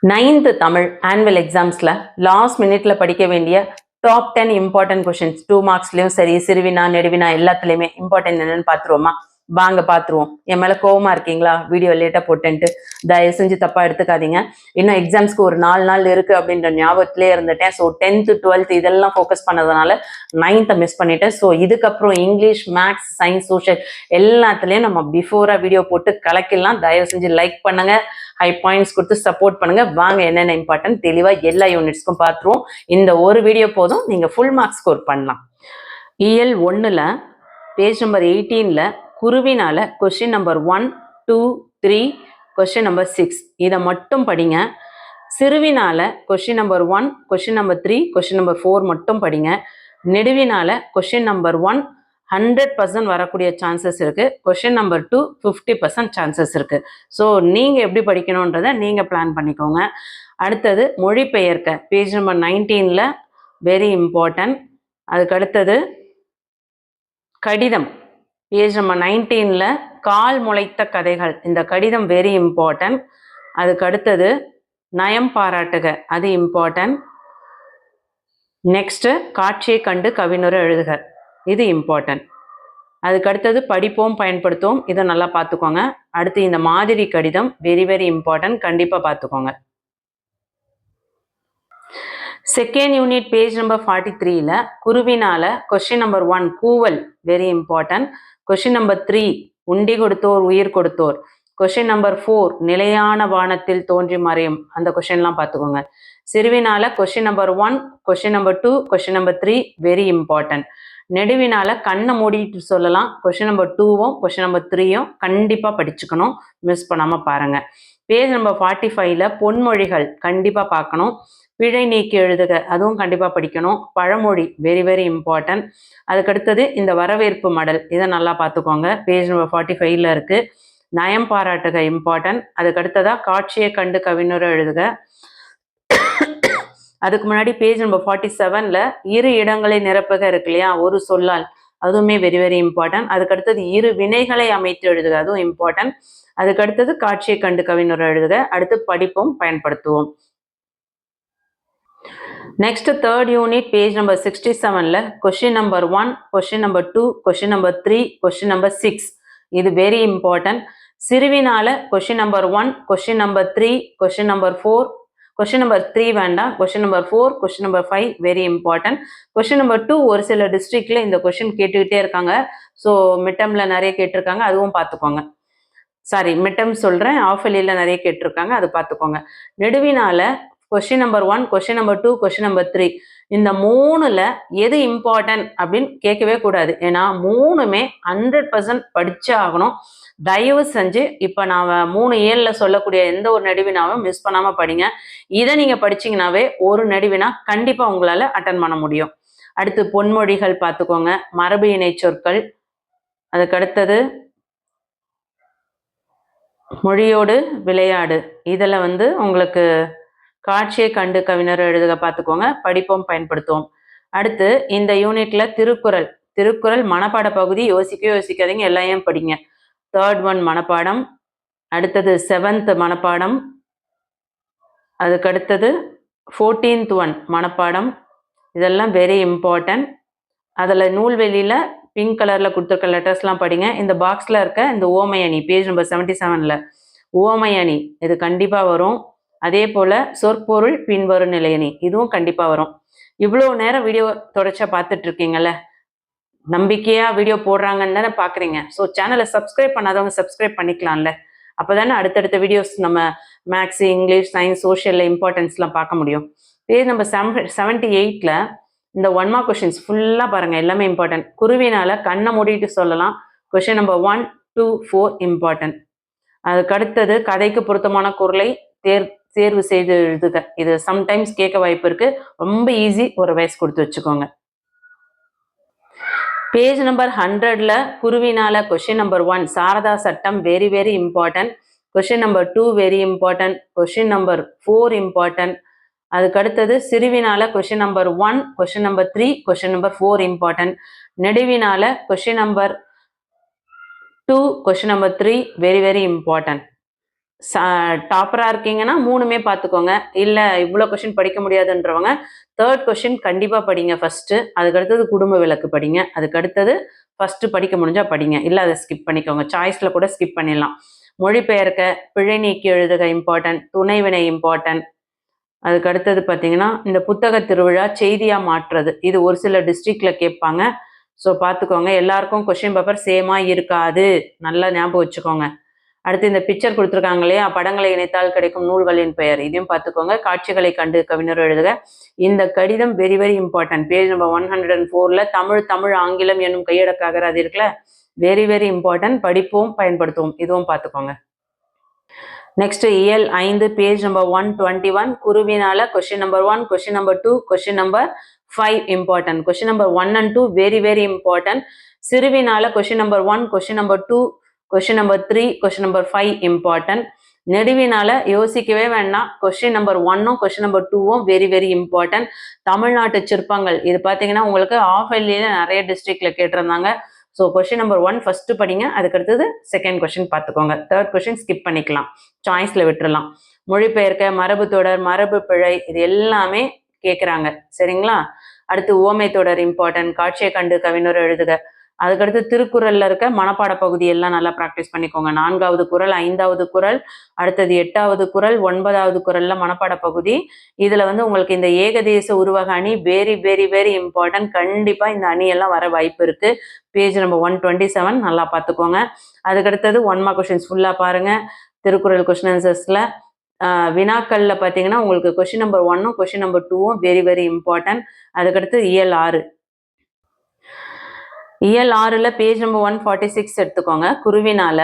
9th Tamil annual எக்ஸாம்ஸ்ல last மினிட்ல படிக்க வேண்டிய டாப் 10 இம்பார்ட்டன்ட் கொஸ்டின்ஸ் 2 மார்க்ஸ்லயும் சரி, சிறுவினா நெடுவினா எல்லாத்துலயுமே இம்பார்ட்டன்ட் என்னன்னு பாத்துருவோமா? வாங்க பாத்துருவோம். என் மேல கோவமா இருக்கீங்களா? வீடியோ லேட்டா போட்டேன்ட்டு தயவு செஞ்சு தப்பா எடுத்துக்காதீங்க. இன்னும் எக்ஸாம்ஸ்க்கு ஒரு 4 நாள் இருக்கு அப்படின்ற ஞாபகத்திலே இருந்துட்டேன். ஸோ 10th 12th இதெல்லாம் ஃபோக்கஸ் பண்ணதுனால 9th மிஸ் பண்ணிட்டேன். ஸோ இதுக்கப்புறம் இங்கிலீஷ், மேக்ஸ், சயின்ஸ், சோஷியல் எல்லாத்துலயும் நம்ம பிஃபோரா வீடியோ போட்டு கலக்கிடலாம். தயவு செஞ்சு லைக் பண்ணுங்க, ஹை பாயிண்ட்ஸ் கொடுத்து சப்போர்ட் பண்ணுங்க. வாங்க என்னென்ன இம்பார்ட்டன்ட் தெளிவா எல்லா யூனிட்ஸ்க்கும் பார்த்துருவோம். இந்த ஒரு வீடியோ போதும், நீங்க ஃபுல் மார்க் ஸ்கோர் பண்ணலாம். இயல் 1ல பேஜ் நம்பர் 18ல குருவினால கொஸ்டின் நம்பர் 1, 2, 3, கொஸ்டின் நம்பர் 6 இதை மட்டும் படிங்க. சிறுவினால question number 1, question number 3, question number 4 மட்டும் படிங்க. நெடுவினால கொஸ்டின் நம்பர் 1 100% வரக்கூடிய சான்சஸ் இருக்கு. கொஸ்டின் நம்பர் 2 50% சான்சஸ் இருக்கு. ஸோ நீங்க எப்படி படிக்கணும்ன்றதை நீங்க பிளான் பண்ணிக்கோங்க. அடுத்தது மொழிபெயர்க்க பேஜ் நம்பர் 19ல வெரி இம்பார்ட்டன்ட். அதுக்கு அடுத்தது கடிதம் பேஜ் நம்பர் 19ல கால் முளைத்த கதைகள், இந்த கடிதம் வெரி இம்பார்ட்டன்ட். அதுக்கு அடுத்தது நயம் பாராட்டுக, அது இம்பார்ட்டன்ட். நெக்ஸ்ட் காட்சியை கண்டு கவினுரை எழுதுக, இது இம்பார்ட்டன்ட். அதுக்கு அடுத்தது படிப்போம் பயன்படுத்துவோம், இதை நல்லா பார்த்துக்கோங்க. அடுத்து இந்த மாதிரி கடிதம் வெரி வெரி இம்பார்ட்டன்ட், கண்டிப்பாக பார்த்துக்கோங்க. செகண்ட் யூனிட் பேஜ் நம்பர் 43ல குருவினால கொஸ்டின் நம்பர் 1 கூவல் வெரி இம்பார்ட்டன்ட். கொஸ்டின் நம்பர் 3 உண்டி கொடுத்தோர் உயிர் கொடுத்தோர். கொஸ்டின் நம்பர் 4 நிலையான வானத்தில் தோன்றி மறையும், அந்த கொஸ்டின்லாம் பார்த்துக்கோங்க. சிறுவினால question number 1, question number 2, question number 3 very important. நெடுவினால கண்ணை மூடிட்டு சொல்லலாம். கொஸ்டின் நம்பர் 2வும் கொஸ்டின் நம்பர் 3யும் கண்டிப்பாக படிச்சுக்கணும், மிஸ் பண்ணாமல் பாருங்க. பேஜ் நம்பர் 45ல பொன்மொழிகள் கண்டிப்பாக பார்க்கணும். பிழை நீக்கி எழுதுக, அதுவும் கண்டிப்பாக படிக்கணும். பழமொழி வெரி வெரி இம்பார்ட்டன்ட். அதுக்கடுத்தது இந்த வரவேற்பு மடல், இதை நல்லா பார்த்துக்கோங்க, பேஜ் நம்பர் 45ல இருக்கு. நயம் பாராட்டுக இம்பார்ட்டன்ட். அதுக்கடுத்ததா காட்சியை கண்டு கவினுரை எழுதுக. அதுக்கு முன்னாடி பேஜ் நம்பர் 47ல இரு இடங்களை நிரப்புக இருக்கு இல்லையா, ஒரு சொல்லால், அதுவுமே வெரி வெரி இம்பார்ட்டன்ட். அதுக்கடுத்தது இரு வினைகளை அமைத்து எழுதுக, அதுவும் இம்பார்ட்டன்ட். அதுக்கடுத்தது காட்சியை கண்டு கவினுரை எழுதுக. அடுத்து படிப்போம் பயன்படுத்துவோம். Next third unit page number 67ல question number 1, question number 2, question number 3, question number 6 இது வெரி இம்பார்ட்டன்ட். சிறுவினால question number 1, question number 3, question number 4, question number 3 வேண்டாம், question number 4, question number 5 very important. Question number 2 ஒரு சில டிஸ்ட்ரிக்ட்ல இந்த question கேட்டுக்கிட்டே இருக்காங்க. ஸோ மிட்டம்ல நிறைய கேட்டிருக்காங்க, அதுவும் பார்த்துக்கோங்க. சாரி, மிட்டம் சொல்கிறேன், ஆஃப் இயர்லியில் நிறைய கேட்டிருக்காங்க, அது பார்த்துக்கோங்க. நெடுவினால question number 1, question number 2, question number 3 இந்த 3ல் எது இம்பார்ட்டன்ட் அப்படின்னு கேட்கவே கூடாது. ஏன்னா 3மே 100% படிச்சே ஆகணும். தயவு செஞ்சு இப்போ நான் 3 ஏழில் சொல்லக்கூடிய எந்த ஒரு நெடுவினாவும் மிஸ் பண்ணாமல் படிங்க. இதை நீங்கள் படிச்சிங்கனாவே ஒரு நெடுவினா கண்டிப்பாக உங்களால் அட்டன் பண்ண முடியும். அடுத்து பொன்மொழிகள் பார்த்துக்கோங்க, மரபு இணை சொற்கள், அதுக்கடுத்தது மொழியோடு விளையாடு, இதில் உங்களுக்கு காட்சியை கண்டு கவிஞர் எழுதுக பார்த்துக்கோங்க. படிப்போம் பயன்படுத்துவோம். அடுத்து இந்த யூனிட்ல திருக்குறள் மனப்பாட பகுதி, யோசிக்காதீங்க, எல்லாத்தையும் படிங்க. 3rd 1 மனப்பாடம், அடுத்தது 7th மனப்பாடம், அதுக்கடுத்தது 14th 1 மனப்பாடம், இதெல்லாம் வெரி இம்பார்ட்டன்ட். அதில் நூல்வெளியில் பிங்க் கலரில் கொடுத்துருக்க லெட்டர்ஸ்லாம் படிங்க. இந்த பாக்ஸில் இருக்க இந்த ஓமை அணி பேஜ் நம்பர் 77ல ஓமை அணி இது கண்டிப்பாக வரும். அதே போல் சொற்பொருள் பின்வரும் நிலையணி, இதுவும் கண்டிப்பாக வரும். இவ்வளோ நேரம் வீடியோ தொடர்ச்சியாக பார்த்துட்டு இருக்கீங்கல்ல, நம்பிக்கையாக வீடியோ போடுறாங்கன்னு தானே பார்க்குறீங்க. ஸோ சேனலை சப்ஸ்கிரைப் பண்ணாதவங்க சப்ஸ்கிரைப் பண்ணிக்கலாம்ல, அப்போ தானே அடுத்தடுத்த வீடியோஸ் நம்ம மேக்ஸு, இங்கிலீஷ், சயின்ஸ், சோஷியலில் இம்பார்ட்டன்ஸ்லாம் பார்க்க முடியும். பேஜ் நம்பர் 78ல் இந்த 1 மார்க் கொஸ்டின்ஸ் ஃபுல்லாக பாருங்கள், எல்லாமே இம்பார்ட்டன்ட். குருவினால் கண்ணை மூடிட்டு சொல்லலாம், கொஸ்டின் நம்பர் 1, 2, 4 இம்பார்ட்டன்ட். அதுக்கடுத்தது கதைக்கு பொருத்தமான குரலை தேர்வு செய்து எழுதுக, இது சம்டைம்ஸ் கேட்க வாய்ப்பு இருக்கு, ரொம்ப ஈஸி, ஒரு வயசு கொடுத்து வச்சுக்கோங்க. பேஜ் நம்பர் 100ல குருவினால கொஸ்டின் நம்பர் 1 சாரதா சட்டம் very very important. Question number 2 very important. Question number 4 important. அதுக்கடுத்தது சிறுவினால question number 1, question number 3, question number 4 important. நெடுவினால question number 2, question number 3 very very important. டாப்பராக இருக்கீங்கன்னா 3மே பார்த்துக்கோங்க. இல்லை இவ்வளோ கொஷின் படிக்க முடியாதுன்றவங்க 3rd கொஷின் கண்டிப்பாக படிங்க ஃபஸ்ட்டு. அதுக்கடுத்தது குடும்ப விளக்கு படிங்க. அதுக்கடுத்தது ஃபஸ்ட்டு படிக்க முடிஞ்சால் படிங்க. இல்லை அதை ஸ்கிப் பண்ணிக்கோங்க. சாய்ஸில் கூட ஸ்கிப் பண்ணிடலாம். மொழிபெயர்க்க, பிழை நீக்கி எழுதுக இம்பார்ட்டன்ட், துணைவினை இம்பார்ட்டன்ட். அதுக்கு அடுத்தது பார்த்தீங்கன்னா இந்த புத்தக திருவிழா செய்தியாக மாற்றுறது, இது ஒரு சில டிஸ்ட்ரிக்டில் கேட்பாங்க. ஸோ பார்த்துக்கோங்க. எல்லாருக்கும் கொஷின் பேப்பர் சேமாக இருக்காது, நல்லா ஞாபகம் வச்சுக்கோங்க. அடுத்து இந்த பிக்சர் கொடுத்துருக்காங்க இல்லையா, படங்களை இணைத்தால் கிடைக்கும் நூல்களின் பெயர், இதையும் பார்த்துக்கோங்க. காட்சிகளை கண்டு கவிஞர் எழுதுக. இந்த கடிதம் very very important. Page number 104ல் தமிழ் ஆங்கிலம் என்னும் கையடக்காக அது இருக்குல்ல, வெரி வெரி இம்பார்ட்டன்ட். படிப்போம் பயன்படுத்துவோம், இதுவும் பார்த்துக்கோங்க. நெக்ஸ்ட் இயல் 5 பேஜ் நம்பர் 121 குருவினால question number 1, question number 2, question number 5 important. Question number 1 and 2 very very important. சிறுவினால question number 1, question number 2, question number 3, question number 5 important. நெடுவினால யோசிக்கவே வேண்டாம், கொஸ்டின் நம்பர் 1ம் கொஸ்டின் நம்பர் 2ம் வெரி வெரி இம்பார்ட்டன்ட். தமிழ்நாட்டு சிற்பங்கள், இது பார்த்தீங்கன்னா உங்களுக்கு ஆஃப் இயர்லியில நிறைய டிஸ்ட்ரிக்ட்ல கேட்டிருந்தாங்க. ஸோ கொஸ்டின் நம்பர் 1 ஃபர்ஸ்ட் படிங்க, அதுக்கடுத்தது செகண்ட் கொஸ்டின் பார்த்துக்கோங்க. 3rd கொஸ்டின் ஸ்கிப் பண்ணிக்கலாம், சாய்ஸ்ல விட்டுறலாம். மொழிபெயர்க்க, மரபு தொடர், மரபு பிழை, இது எல்லாமே கேட்குறாங்க சரிங்களா. அடுத்து உவமை தொடர் இம்பார்ட்டன்ட். காட்சியை கண்டு கவிஞர் எழுதுக. அதுக்கடுத்து திருக்குறள்ல இருக்க மனப்பாட பகுதி எல்லாம் நல்லா ப்ராக்டிஸ் பண்ணிக்கோங்க. 4வது குறள், 5வது குறள், அடுத்தது 8வது குறள், 9வது குறள்ல மனப்பாட பகுதி. இதுல வந்து உங்களுக்கு இந்த ஏகதேச உருவக அணி வெரி வெரி வெரி இம்பார்ட்டன்ட். கண்டிப்பா இந்த அணியெல்லாம் வர வாய்ப்பு இருக்கு. பேஜ் நம்பர் 127 நல்லா பார்த்துக்கோங்க. அதுக்கடுத்தது 1 மார்க் கொஸ்டின்ஸ் ஃபுல்லா பாருங்க. திருக்குறள் கொஸ்டின் ஆன்சர்ஸ்ல வினாக்கள்ல பார்த்தீங்கன்னா உங்களுக்கு கொஸ்டின் நம்பர் 1ம் கொஸ்டின் நம்பர் 2ம் வெரி வெரி இம்பார்ட்டன்ட். அதுக்கடுத்து இயல் 6. இயல் 6ல் பேஜ் நம்பர் 146 எடுத்துக்கோங்க. குருவினால.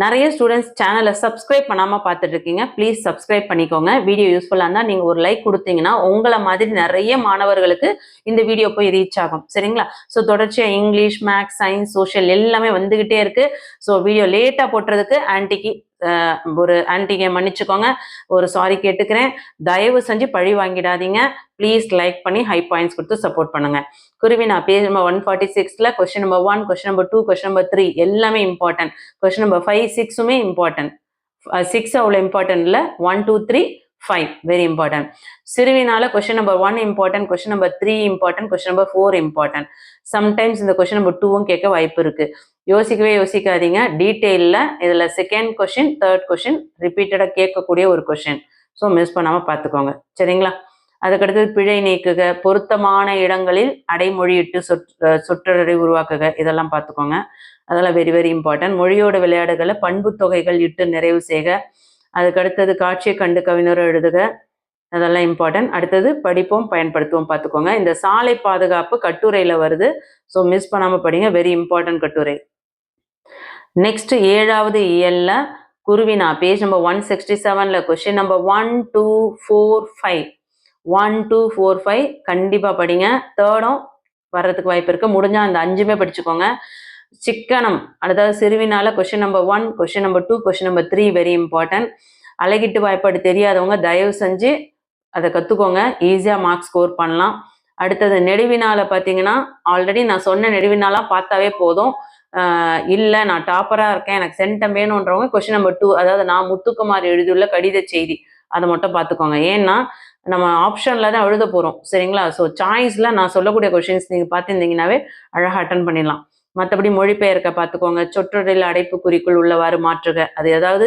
நிறைய ஸ்டூடெண்ட்ஸ் சேனலை சப்ஸ்கிரைப் பண்ணாமல் பார்த்துட்டு இருக்கீங்க, ப்ளீஸ் சப்ஸ்கிரைப் பண்ணிக்கோங்க. வீடியோ யூஸ்ஃபுல்லாக இருந்தால் நீங்கள் ஒரு லைக் கொடுத்தீங்கன்னா உங்களை மாதிரி நிறைய மாணவர்களுக்கு இந்த வீடியோ போய் ரீச் ஆகும் சரிங்களா. ஸோ தொடர்ச்சியாக இங்கிலீஷ், மேக்ஸ், சயின்ஸ், சோஷியல் எல்லாமே வந்துக்கிட்டே இருக்கு. ஸோ வீடியோ லேட்டாக போட்டுறதுக்கு ஆன்ட்டிக்கு மன்னிச்சுக்கோங்க, ஒரு சாரி கேட்டுக்கிறேன். தயவு செஞ்சு பழி வாங்கிடாதீங்க. ப்ளீஸ் லைக் பண்ணி ஹை பாயிண்ட்ஸ் கொடுத்து சப்போர்ட் பண்ணுங்க. குருவினா பேஜ் நம்பர் 146ல question number 1, question number 2, question number 3 எல்லாமே இம்பார்ட்டன்ட். கொஸ்டின் நம்பர் 5, 6மே இம்பார்ட்டன்ட். 6 அவ்வளோ இம்பார்ட்டன்ட் இல்லை, 1, 2, 3, 5 வெரி இம்பார்ட்டன்ட். சிறுவினால question number 1 important, question number 3 important, question number 4 important. Sometimes இந்த கொஸ்டின் நம்பர் 2ம் கேட்க வாய்ப்பு இருக்கு. யோசிக்கவே யோசிக்காதீங்க. டீட்டெயிலில் இதில் செகண்ட் கொஸ்டின், 3rd கொஸ்டின் ரிப்பீட்டடாக கேட்கக்கூடிய ஒரு கொஸ்டின். ஸோ மிஸ் பண்ணாமல் பார்த்துக்கோங்க சரிங்களா. அதுக்கடுத்தது பிழை நீக்குக, பொருத்தமான இடங்களில் அடைமொழியிட்டு சொற்றொடரை உருவாக்குக, இதெல்லாம் பார்த்துக்கோங்க. அதெல்லாம் வெரி வெரி இம்பார்ட்டன்ட். மொழியோட விளையாடுகளை பண்பு தொகைகள் இட்டு நிறைவு செய்க. அதுக்கடுத்தது காட்சியை கண்டு கவிஞர் எழுதுக, அதெல்லாம் இம்பார்ட்டன்ட். அடுத்தது படிப்போம் பயன்படுத்துவோம் பார்த்துக்கோங்க. இந்த சாலை பாதுகாப்பு கட்டுரையில் வருது, ஸோ மிஸ் பண்ணாமல் படிங்க, வெரி இம்பார்ட்டன்ட் கட்டுரை. நெக்ஸ்ட் 7வது இயல்ல குருவினா பேஜ் நம்பர் 167ல கொஸ்டின் நம்பர் 1, 2, 4, 5 1, 2, 4, 5 கண்டிப்பா படிங்க. 3rd வர்றதுக்கு வாய்ப்பு இருக்கு. முடிஞ்சா அந்த 5மே படிச்சுக்கோங்க. சிக்கனம், அதாவது சிறுவினால question number 1, question number 2, question number 3 very important. அழகிட்டு வாய்ப்பாடு தெரியாதவங்க தயவு செஞ்சு அதை கற்றுக்கோங்க, ஈஸியாக மார்க் ஸ்கோர் பண்ணலாம். அடுத்தது நெடுவினால பார்த்தீங்கன்னா ஆல்ரெடி நான் சொன்ன நெடுவினாலாம் பார்த்தாவே போதும். இல்லை நான் டாப்பராக இருக்கேன், எனக்கு சென்டம் வேணுன்றவங்க கொஸ்டின் நம்பர் 2, அதாவது நான் முத்துக்குமார் எழுதியுள்ள கடித செய்தி, அதை மட்டும் பார்த்துக்கோங்க. ஏன்னா நம்ம ஆப்ஷனில் தான் எழுத போகிறோம் சரிங்களா. ஸோ சாய்ஸில் நான் சொல்லக்கூடிய கொஷின்ஸ் நீங்கள் பார்த்துருந்தீங்கன்னாவே அழகாக அட்டன் பண்ணிடலாம். மற்றபடி மொழிபெயர்க்க பார்த்துக்கோங்க. சொற்றொடரில் அடைப்பு குறிக்குள் உள்ளவாறு மாற்றுக, அது ஏதாவது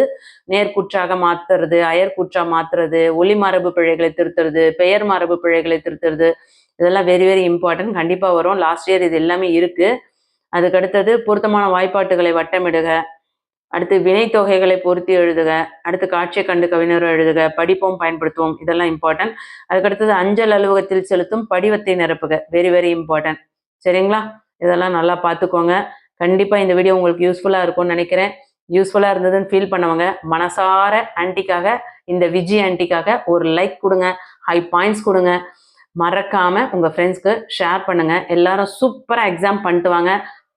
நேர்கூற்றாக மாற்றுறது, அயற்கூற்றா மாற்றுறது, ஒலி மரபு பிழைகளை திருத்துறது, பெயர் மரபு பிழைகளை திருத்துறது, இதெல்லாம் வெரி வெரி இம்பார்ட்டன்ட். கண்டிப்பாக வரும், லாஸ்ட் இயர் இது எல்லாமே இருக்குது. அதுக்கடுத்தது பொருத்தமான வாய்ப்பாட்டுகளை வட்டமிடுக. அடுத்து வினைத்தொகைகளை பொருத்தி எழுதுக. அடுத்து காட்சியை கண்டு கவிஞர் எழுதுக. படிப்போம் பயன்படுத்துவோம், இதெல்லாம் இம்பார்ட்டன்ட். அதுக்கடுத்தது அஞ்சல் அலுவலகத்தில் செலுத்தும் படிவத்தை நிரப்புக, வெரி வெரி இம்பார்ட்டன்ட் சரிங்களா. இதெல்லாம் நல்லா பார்த்துக்கோங்க. கண்டிப்பாக இந்த வீடியோ உங்களுக்கு யூஸ்ஃபுல்லாக இருக்கும்னு நினைக்கிறேன். யூஸ்ஃபுல்லாக இருந்ததுன்னு ஃபீல் பண்ணவங்க மனசார ஆன்ட்டிக்காக, இந்த விஜி ஆன்ட்டிக்காக ஒரு லைக் கொடுங்க, ஹை பாயிண்ட்ஸ் கொடுங்க. மறக்காம உங்கள் ஃப்ரெண்ட்ஸ்க்கு ஷேர் பண்ணுங்க. எல்லாரும் சூப்பராக எக்ஸாம் பண்ணிட்டு வாங்க.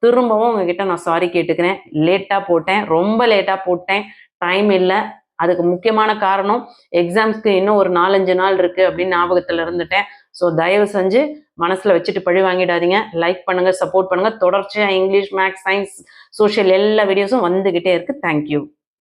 திரும்பவும் உங்ககிட்ட நான் சாரி கேட்டுக்கிறேன், லேட்டாக போட்டேன், ரொம்ப லேட்டாக போட்டேன், டைம் இல்லை. அதுக்கு முக்கியமான காரணம் எக்ஸாம்ஸ்க்கு இன்னும் ஒரு 4-5 நாள் இருக்குது அப்படின்னு ஞாபகத்தில் இருந்துட்டேன். ஸோ தயவு செஞ்சு மனசில் வச்சுட்டு பழி வாங்கிடாதீங்க. லைக் பண்ணுங்கள், சப்போர்ட் பண்ணுங்கள். தொடர்ச்சியாக இங்கிலீஷ், மேக்ஸ், சயின்ஸ், சோஷியல் எல்லா வீடியோஸும் வந்துக்கிட்டே இருக்குது. தேங்க்யூ.